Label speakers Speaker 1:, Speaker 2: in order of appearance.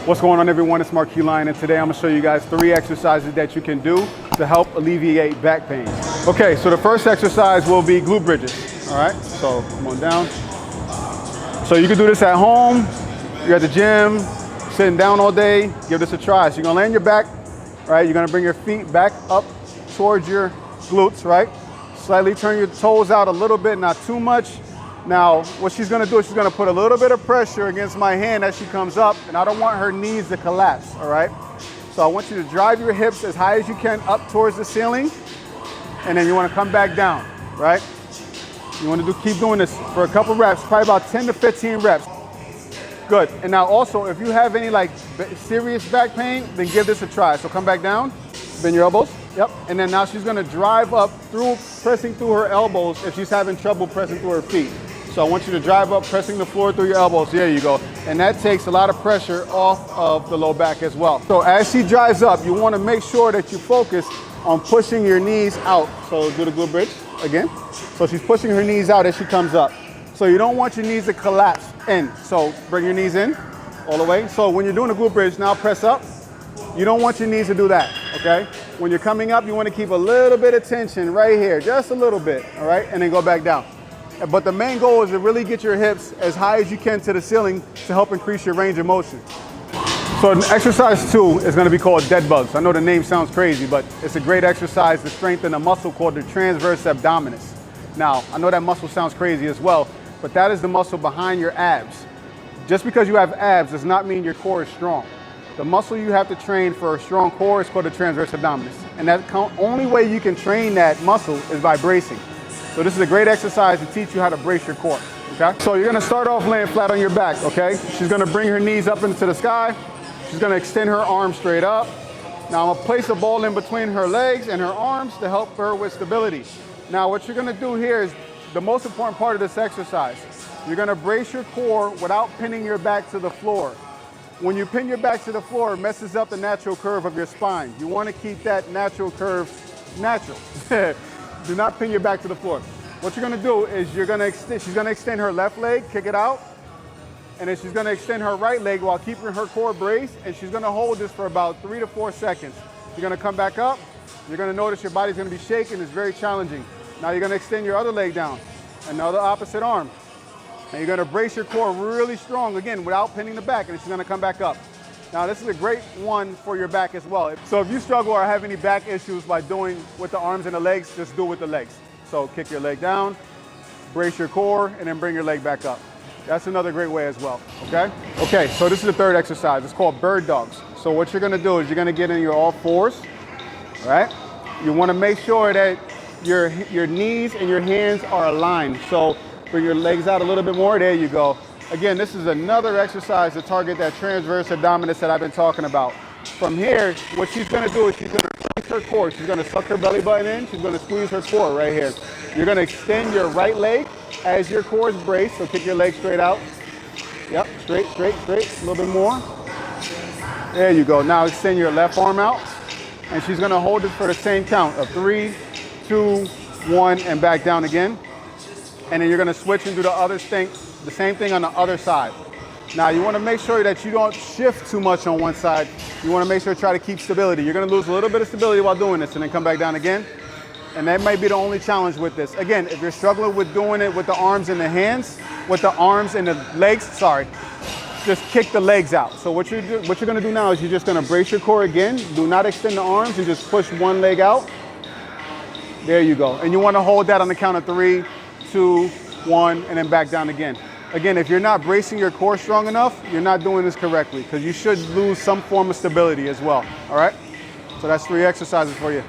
Speaker 1: What's going on, everyone? It's Marquis, and today I'm gonna show you guys 3 exercises that you can do to help alleviate back pain. Okay, so the first exercise will be glute bridges. All right, so come on down. So you can do this at home, you're at the gym, sitting down all day, give this a try. So you're gonna lay on your back, right? You're gonna bring your feet back up towards your glutes, right? Slightly turn your toes out a little bit, not too much. Now, what she's gonna do is she's gonna put a little bit of pressure against my hand as she comes up, and I don't want her knees to collapse, all right? So I want you to drive your hips as high as you can up towards the ceiling, and then you wanna come back down, right? You wanna keep doing this for a couple reps, probably about 10 to 15 reps. Good, and now also, if you have any like serious back pain, then give this a try. So come back down, bend your elbows, yep. And then now she's gonna drive up pressing through her elbows if she's having trouble pressing through her feet. So I want you to drive up, pressing the floor through your elbows. There you go. And that takes a lot of pressure off of the low back as well. So as she drives up, you want to make sure that you focus on pushing your knees out. So do the glute bridge again. So she's pushing her knees out as she comes up. So you don't want your knees to collapse in. So bring your knees in all the way. So when you're doing the glute bridge, now press up. You don't want your knees to do that, okay? When you're coming up, you want to keep a little bit of tension right here, just a little bit, all right? And then go back down. But the main goal is to really get your hips as high as you can to the ceiling to help increase your range of motion. So exercise 2 is gonna be called DeadBugs. I know the name sounds crazy, but it's a great exercise to strengthen a muscle called the transverse abdominis. Now, I know that muscle sounds crazy as well, but that is the muscle behind your abs. Just because you have abs does not mean your core is strong. The muscle you have to train for a strong core is called the transverse abdominis. And the only way you can train that muscle is by bracing. So this is a great exercise to teach you how to brace your core, okay? So you're gonna start off laying flat on your back, okay? She's gonna bring her knees up into the sky. She's gonna extend her arms straight up. Now I'm gonna place a ball in between her legs and her arms to help her with stability. Now what you're gonna do here is the most important part of this exercise. You're gonna brace your core without pinning your back to the floor. When you pin your back to the floor, it messes up the natural curve of your spine. You wanna keep that natural curve natural. Do not pin your back to the floor. What you're gonna do is she's gonna extend her left leg, kick it out, and then she's gonna extend her right leg while keeping her core braced, and she's gonna hold this for about 3 to 4 seconds. You're gonna come back up. You're gonna notice your body's gonna be shaking. It's very challenging. Now you're gonna extend your other leg down, another opposite arm. And you're gonna brace your core really strong, again, without pinning the back, and she's gonna come back up. Now this is a great one for your back as well. So if you struggle or have any back issues by doing with the arms and the legs, just do it with the legs. So kick your leg down, brace your core, and then bring your leg back up. That's another great way as well, okay? Okay, so this is the third exercise. It's called BirdDogs. So what you're gonna do is you're gonna get in your all fours, all right? You wanna make sure that your knees and your hands are aligned. So bring your legs out a little bit more, there you go. Again, this is another exercise to target that transverse abdominis that I've been talking about. From here, what she's gonna do is she's gonna squeeze her core. She's gonna suck her belly button in. She's gonna squeeze her core right here. You're gonna extend your right leg as your core is braced, so kick your leg straight out. Yep, straight, straight, straight, a little bit more. There you go. Now extend your left arm out, and she's gonna hold it for the same count of 3, 2, 1, and back down again. And then you're gonna switch and do the same thing on the other side. Now you wanna make sure that you don't shift too much on one side. You wanna make sure to try to keep stability. You're gonna lose a little bit of stability while doing this and then come back down again. And that might be the only challenge with this. Again, if you're struggling with doing it with the arms and the hands, with the arms and the legs, just kick the legs out. So what you're gonna do now is you're just gonna brace your core again. Do not extend the arms and just push one leg out. There you go. And you wanna hold that on the count of 3, 2, 1, and then back down again. Again, if you're not bracing your core strong enough, you're not doing this correctly because you should lose some form of stability as well, all right? So that's 3 exercises for you.